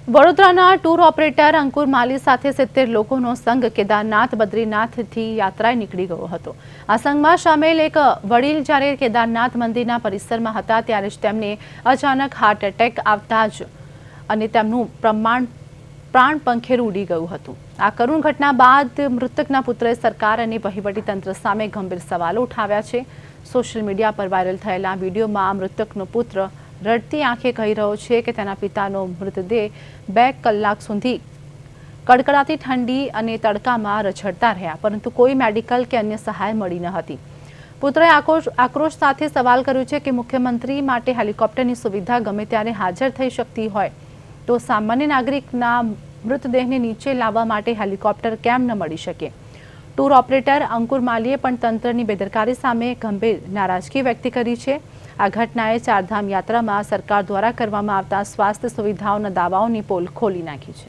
વડોદરાના tour operator અંકુર માલી સાથે 70 લોકોનો સંઘ કેદારનાથ બદ્રીનાથથી યાત્રાએ નીકળી ગયો હતો। આ સંઘમાં સામેલ એક વડીલ જ્યારે કેદારનાથ મંદિરના પરિસરમાં હતા ત્યારે જ તેમને અચાનક હાર્ટ એટેક આવતા જ અને તેમનું પ્રાણ પંખેરું ઉડી ગયું હતું। આ કરુણ ઘટના બાદ મૃતકના પુત્રએ સરકાર અને વહીવટીતંત્ર સામે ગંભીર સવાલો ઉઠાવ્યા છે। સોશિયલ મીડિયા પર વાયરલ થયેલા વિડીયોમાં મૃતકનો પુત્ર રડતી આંખે કહી રહ્યો છે કે તેના પિતાનો મૃતદેહ 2 કલાક સુધી કડકડાતી ઠંડી અને તડકામાં રઝળતા રહ્યા પરંતુ કોઈ મેડિકલ કે અન્ય સહાય મળી ન હતી। પુત્રએ આક્રોશ સાથે સવાલ કર્યો છે કે મુખ્યમંત્રી માટે હેલિકોપ્ટરની સુવિધા ગમે ત્યારે હાજર થઈ શકતી હોય તો સામાન્ય નાગરિકના મૃતદેહને નીચે લાવવા માટે હેલિકોપ્ટર કેમ ન મળી શકે। ટૂર ઓપરેટર અંકુર માલીએ પણ તંત્રની બેદરકારી સામે ગંભીર નારાજગી વ્યક્ત કરી છે। આ ઘટનાએ ચારધામ યાત્રામાં સરકાર દ્વારા કરવામાં આવતા સ્વાસ્થ્ય સુવિધાઓના દાવાઓની પોલ ખોલી નાખી છે।